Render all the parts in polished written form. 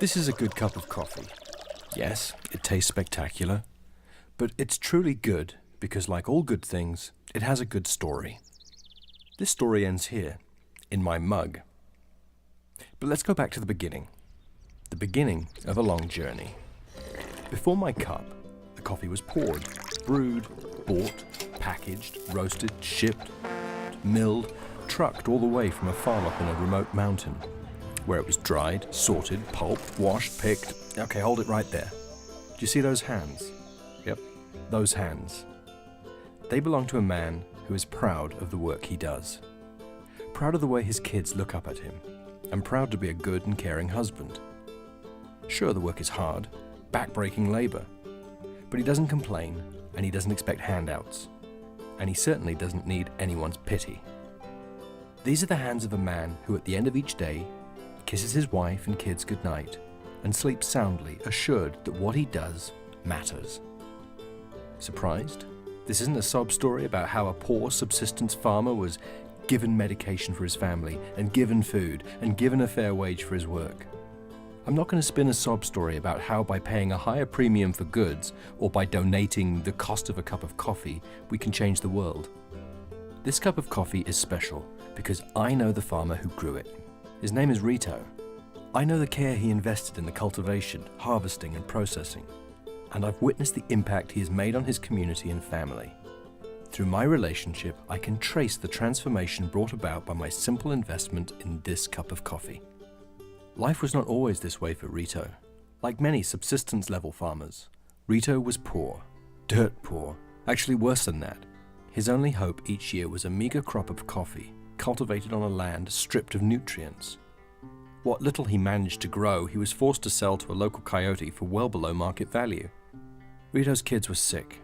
This is a good cup of coffee. Yes, it tastes spectacular, but it's truly good because, like all good things, it has a good story. This story ends here, in my mug. But let's go back to the beginning of a long journey. Before my cup, the coffee was poured, brewed, bought, packaged, roasted, shipped, milled, trucked all the way from a farm up in a remote mountain, where it was dried, sorted, pulped, washed, picked. Okay, hold it right there. Do you see those hands? Yep, those hands. They belong to a man who is proud of the work he does. Proud of the way his kids look up at him, and proud to be a good and caring husband. Sure, the work is hard, back-breaking labor, but he doesn't complain, and he doesn't expect handouts, and he certainly doesn't need anyone's pity. These are the hands of a man who, at the end of each day, kisses his wife and kids goodnight, and sleeps soundly, assured that what he does matters. Surprised? This isn't a sob story about how a poor subsistence farmer was given medication for his family, and given food, and given a fair wage for his work. I'm not going to spin a sob story about how by paying a higher premium for goods, or by donating the cost of a cup of coffee, we can change the world. This cup of coffee is special because I know the farmer who grew it. His name is Rito. I know the care he invested in the cultivation, harvesting, and processing, and I've witnessed the impact he has made on his community and family. Through my relationship, I can trace the transformation brought about by my simple investment in this cup of coffee. Life was not always this way for Rito. Like many subsistence-level farmers, Rito was poor, dirt poor, actually worse than that. His only hope each year was a meager crop of coffee, cultivated on a land stripped of nutrients. What little he managed to grow, he was forced to sell to a local coyote for well below market value. Rito's kids were sick,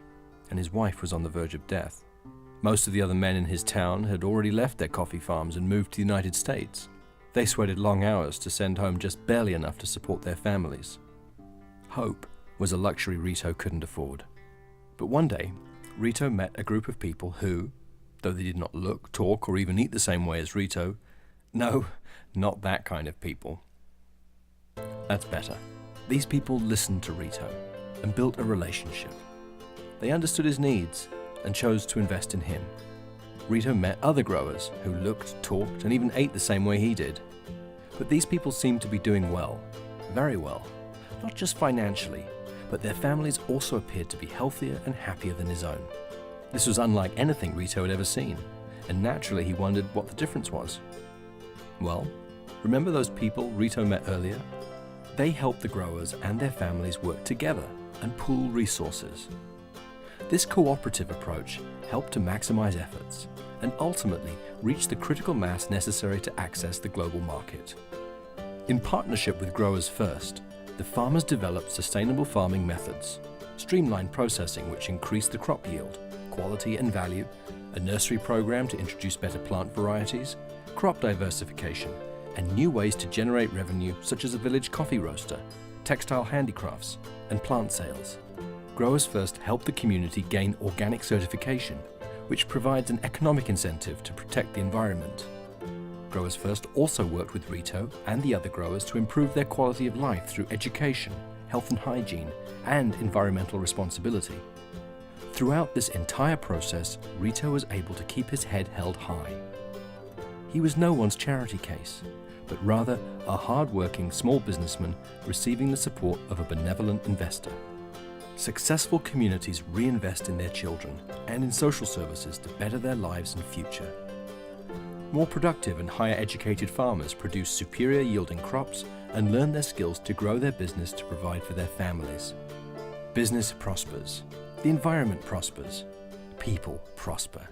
and his wife was on the verge of death. Most of the other men in his town had already left their coffee farms and moved to the United States. They sweated long hours to send home just barely enough to support their families. Hope was a luxury Rito couldn't afford. But one day, Rito met a group of people who, though they did not look, talk, or even eat the same way as Rito, no, not that kind of people. That's better. These people listened to Rito and built a relationship. They understood his needs and chose to invest in him. Rito met other growers who looked, talked, and even ate the same way he did. But these people seemed to be doing well, very well, not just financially, but their families also appeared to be healthier and happier than his own. This was unlike anything Rito had ever seen, and naturally he wondered what the difference was. Well, remember those people Rito met earlier? They helped the growers and their families work together and pool resources. This cooperative approach helped to maximize efforts and ultimately reach the critical mass necessary to access the global market. In partnership with Growers First, the farmers developed sustainable farming methods, streamlined processing which increased the crop yield, quality and value, a nursery program to introduce better plant varieties, crop diversification, and new ways to generate revenue such as a village coffee roaster, textile handicrafts, and plant sales. Growers First helped the community gain organic certification, which provides an economic incentive to protect the environment. Growers First also worked with Rito and the other growers to improve their quality of life through education, health and hygiene, and environmental responsibility. Throughout this entire process, Rito was able to keep his head held high. He was no one's charity case, but rather a hard-working small businessman receiving the support of a benevolent investor. Successful communities reinvest in their children and in social services to better their lives and future. More productive and higher educated farmers produce superior yielding crops and learn their skills to grow their business to provide for their families. Business prospers, the environment prospers, people prosper.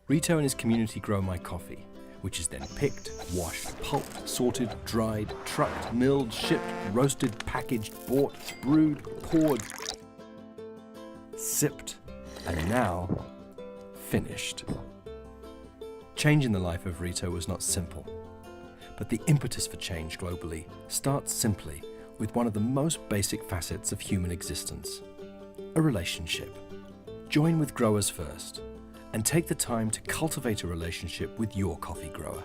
Rito and his community grow my coffee, which is then picked, washed, pulped, sorted, dried, trucked, milled, shipped, roasted, packaged, bought, brewed, poured, sipped, and now finished. Changing the life of Rito was not simple, but the impetus for change globally starts simply with one of the most basic facets of human existence, a relationship. Join with Growers First and take the time to cultivate a relationship with your coffee grower.